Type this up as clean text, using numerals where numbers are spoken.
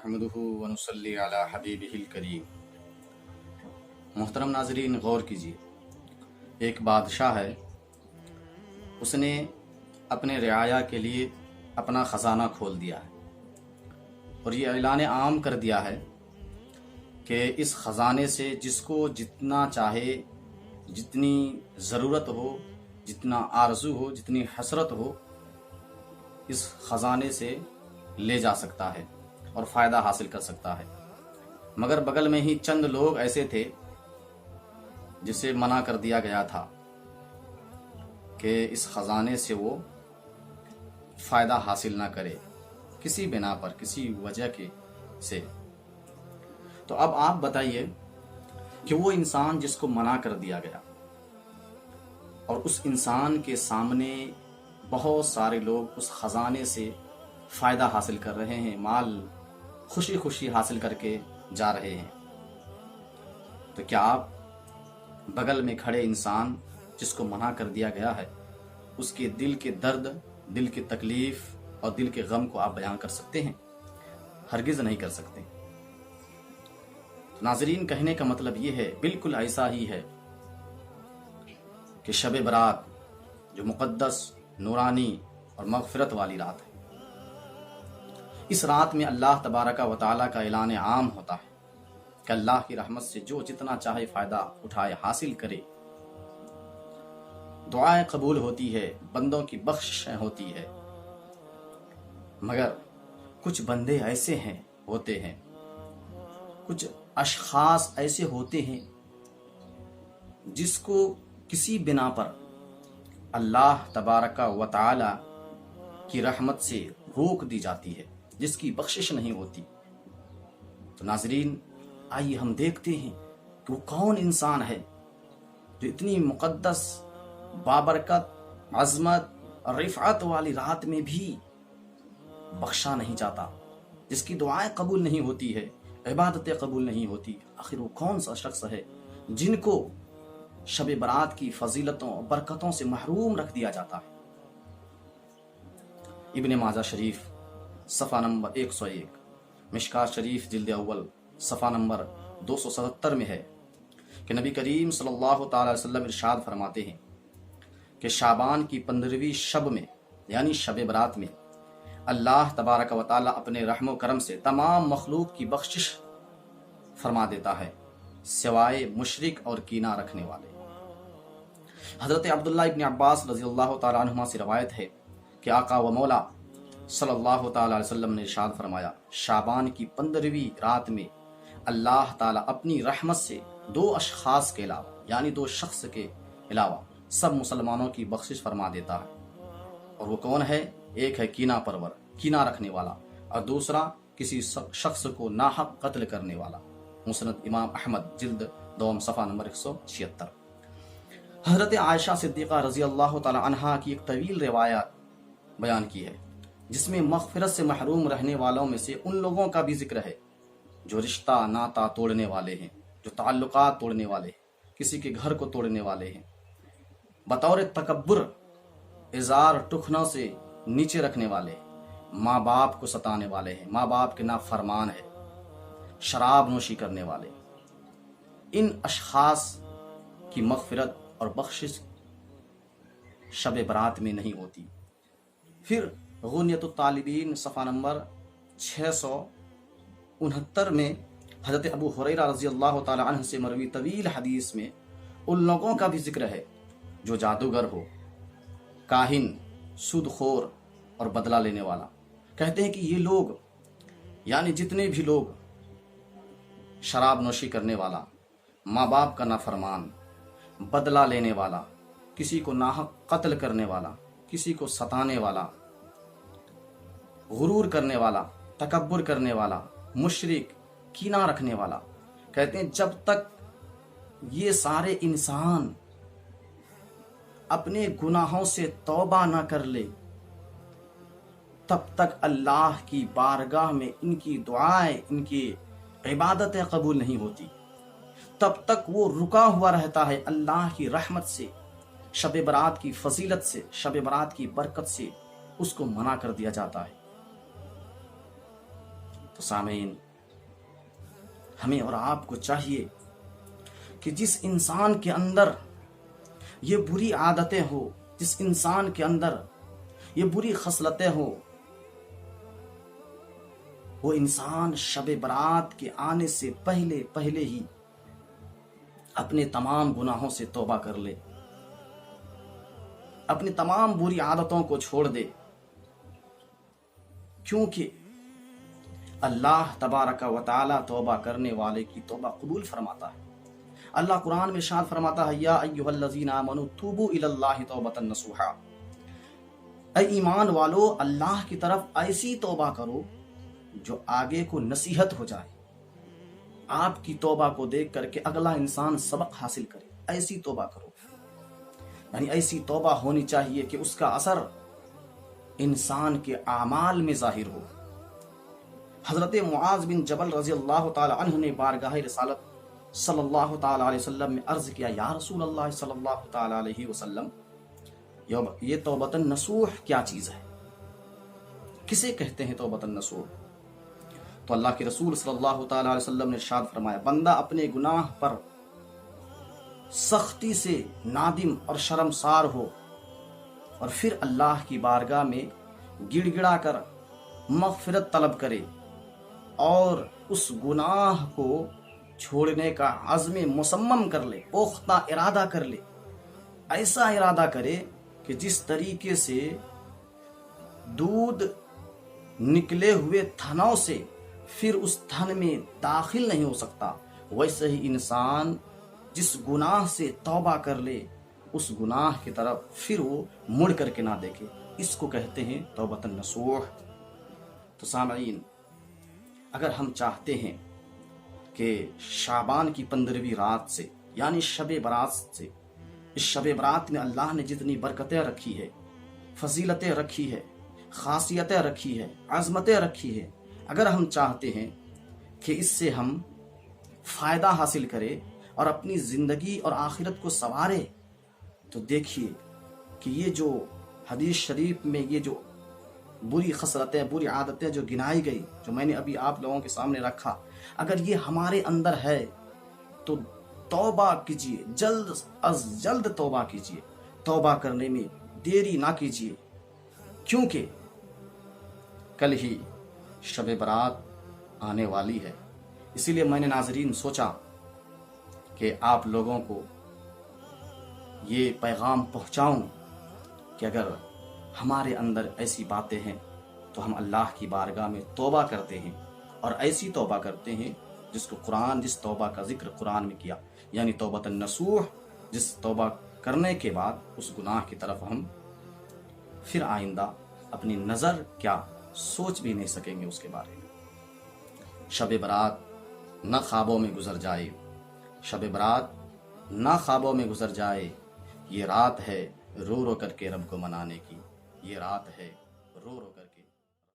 نحمدہ ونصلی علی حبیبہ الکریم۔ محترم ناظرین، غور کیجیے، ایک بادشاہ ہے، اس نے اپنے رعایا کے لیے اپنا خزانہ کھول دیا ہے اور یہ اعلان عام کر دیا ہے کہ اس خزانے سے جس کو جتنا چاہے، جتنی ضرورت ہو، جتنا آرزو ہو، جتنی حسرت ہو، اس خزانے سے لے جا سکتا ہے اور فائدہ حاصل کر سکتا ہے۔ مگر بغل میں ہی چند لوگ ایسے تھے جسے منع کر دیا گیا تھا کہ اس خزانے سے وہ فائدہ حاصل نہ کرے، کسی بنا پر، کسی وجہ سے۔ تو اب آپ بتائیے کہ وہ انسان جس کو منع کر دیا گیا اور اس انسان کے سامنے بہت سارے لوگ اس خزانے سے فائدہ حاصل کر رہے ہیں، مال خوشی خوشی حاصل کر کے جا رہے ہیں، تو کیا آپ بغل میں کھڑے انسان جس کو منع کر دیا گیا ہے، اس کے دل کے درد، دل کی تکلیف اور دل کے غم کو آپ بیان کر سکتے ہیں؟ ہرگز نہیں کر سکتے۔ ناظرین، کہنے کا مطلب یہ ہے، بالکل ایسا ہی ہے کہ شب برات جو مقدس، نورانی اور مغفرت والی رات ہے، اس رات میں اللہ تبارک و تعالیٰ کا اعلان عام ہوتا ہے کہ اللہ کی رحمت سے جو جتنا چاہے فائدہ اٹھائے، حاصل کرے، دعائیں قبول ہوتی ہے، بندوں کی بخشش ہوتی ہے۔ مگر کچھ بندے ایسے ہوتے ہیں، کچھ اشخاص ایسے ہوتے ہیں جس کو کسی بنا پر اللہ تبارک و تعالی کی رحمت سے روک دی جاتی ہے، جس کی بخشش نہیں ہوتی۔ تو ناظرین، آئیے ہم دیکھتے ہیں کہ وہ کون انسان ہے جو اتنی مقدس، بابرکت، عظمت اور رفعت والی رات میں بھی بخشا نہیں جاتا، جس کی دعائیں قبول نہیں ہوتی ہے، عبادتیں قبول نہیں ہوتی۔ آخر وہ کون سا شخص ہے جن کو شب برات کی فضیلتوں اور برکتوں سے محروم رکھ دیا جاتا ہے؟ ابن ماجہ شریف صفحہ نمبر 101، مشکات شریف جلد اول صفحہ نمبر 277 میں ہے کہ نبی کریم صلی اللہ تعالی وسلم ارشاد فرماتے ہیں کہ شعبان کی 15ویں شب میں، یعنی شب برات میں، اللہ تبارک و تعالی اپنے رحم و کرم سے تمام مخلوق کی بخشش فرما دیتا ہے، سوائے مشرک اور کینہ رکھنے والے۔ حضرت عبداللہ ابن عباس رضی اللہ تعالی عنہما سے روایت ہے کہ آقا و مولا صلی اللہ تعالی علیہ وسلم نے ارشاد فرمایا، شعبان کی 15ویں رات میں اللہ تعالیٰ اپنی رحمت سے 2 اشخاص کے علاوہ، یعنی 2 شخص کے علاوہ سب مسلمانوں کی بخشش فرما دیتا ہے۔ اور وہ کون ہے؟ ایک ہے کینہ پرور، کینہ رکھنے والا، اور دوسرا کسی شخص کو ناحق قتل کرنے والا۔ مسند امام احمد جلد دوم صفحہ نمبر 176۔ حضرت عائشہ صدیقہ رضی اللہ تعالی عنہا کی ایک طویل روایت بیان کی ہے جس میں مغفرت سے محروم رہنے والوں میں سے ان لوگوں کا بھی ذکر ہے جو رشتہ ناتا توڑنے والے ہیں، جو تعلقات توڑنے والے ہیں، کسی کے گھر کو توڑنے والے ہیں، بطور تکبر اظہار ٹخنوں سے نیچے رکھنے والے ہیں، ماں باپ کو ستانے والے ہیں، ماں باپ کے نافرمان ہیں، شراب نوشی کرنے والے۔ ان اشخاص کی مغفرت اور بخشش شب برات میں نہیں ہوتی۔ پھر غنیت الطالبین صفحہ نمبر 669 میں حضرت ابو ہریرہ رضی اللہ تعالی عنہ سے مروی طویل حدیث میں ان لوگوں کا بھی ذکر ہے جو جادوگر ہو، کاہن، سود خور اور بدلہ لینے والا۔ کہتے ہیں کہ یہ لوگ، یعنی جتنے بھی لوگ شراب نوشی کرنے والا، ماں باپ کا نافرمان، بدلہ لینے والا، کسی کو ناحق قتل کرنے والا، کسی کو ستانے والا، غرور کرنے والا، تکبر کرنے والا، مشرک، کینہ رکھنے والا، کہتے ہیں جب تک یہ سارے انسان اپنے گناہوں سے توبہ نہ کر لے، تب تک اللہ کی بارگاہ میں ان کی دعائیں، ان کی عبادتیں قبول نہیں ہوتی، تب تک وہ رکا ہوا رہتا ہے اللہ کی رحمت سے، شب برات کی فضیلت سے، شب برات کی برکت سے اس کو منع کر دیا جاتا ہے۔ تو سامعین، ہمیں اور آپ کو چاہیے کہ جس انسان کے اندر یہ بری عادتیں ہو، جس انسان کے اندر یہ بری خصلتیں ہو، وہ انسان شب برات کے آنے سے پہلے ہی اپنے تمام گناہوں سے توبہ کر لے، اپنی تمام بری عادتوں کو چھوڑ دے، کیونکہ اللہ تبارک و تعالی توبہ کرنے والے کی توبہ قبول فرماتا ہے۔ اللہ قرآن میں ارشاد فرماتا ہے، یا ایھا الذین آمنوا توبوا الی اللہ توبۃ نصوحا، اے ایمان والو اللہ کی طرف ایسی توبہ کرو جو آگے کو نصیحت ہو جائے، آپ کی توبہ کو دیکھ کر کے اگلا انسان سبق حاصل کرے، ایسی توبہ کرو۔ یعنی ایسی توبہ ہونی چاہیے کہ اس کا اثر انسان کے اعمال میں ظاہر ہو۔ حضرت معاذ بن جبل رضی اللہ تعالی عنہ نے بارگاہ رسالت صلی اللہ تعالی علیہ وسلم میں عرض کیا، یا رسول اللہ صلی اللہ تعالی علیہ وسلم، یہ توبۃ النصوح کیا چیز ہے؟ کسے کہتے ہیں توبۃ النصوح؟ تو اللہ کے رسول صلی اللہ تعالی علیہ وسلم نے ارشاد فرمایا، بندہ اپنے گناہ پر سختی سے نادم اور شرمسار ہو اور پھر اللہ کی بارگاہ میں گڑ گڑا کر مغفرت طلب کرے اور اس گناہ کو چھوڑنے کا عزم مصمم کر لے، پختہ ارادہ کر لے، ایسا ارادہ کرے کہ جس طریقے سے دودھ نکلے ہوئے تھنوں سے پھر اس تھن میں داخل نہیں ہو سکتا، ویسے ہی انسان جس گناہ سے توبہ کر لے اس گناہ کی طرف پھر وہ مڑ کر کے نہ دیکھے، اس کو کہتے ہیں توبۃ النصوح۔ تو سامعین، اگر ہم چاہتے ہیں کہ شعبان کی 15ویں رات سے یعنی شب برات سے، اس شب برات میں اللہ نے جتنی برکتیں رکھی ہے، فضیلتیں رکھی ہے، خاصیتیں رکھی ہے، عظمتیں رکھی ہے، اگر ہم چاہتے ہیں کہ اس سے ہم فائدہ حاصل کریں اور اپنی زندگی اور آخرت کو سنوارے، تو دیکھیے کہ یہ جو حدیث شریف میں یہ جو بری خصلتیں، بری عادتیں جو گنائی گئی، جو میں نے ابھی آپ لوگوں کے سامنے رکھا، اگر یہ ہمارے اندر ہے تو توبہ کیجیے، جلد از جلد توبہ کیجیے، توبہ کرنے میں دیری نہ کیجیے، کیونکہ کل ہی شب برات آنے والی ہے۔ اسی لیے میں نے ناظرین سوچا کہ آپ لوگوں کو یہ پیغام پہنچاؤں کہ اگر ہمارے اندر ایسی باتیں ہیں تو ہم اللہ کی بارگاہ میں توبہ کرتے ہیں، اور ایسی توبہ کرتے ہیں جس توبہ کا ذکر قرآن میں کیا، یعنی توبۃ النصوح، جس توبہ کرنے کے بعد اس گناہ کی طرف ہم پھر آئندہ اپنی نظر کیا سوچ بھی نہیں سکیں گے اس کے بارے میں۔ شب برات نہ خوابوں میں گزر جائے، شب برات نہ خوابوں میں گزر جائے، یہ رات ہے رو رو کر کے رب کو منانے کی، یہ رات ہے رو رو کر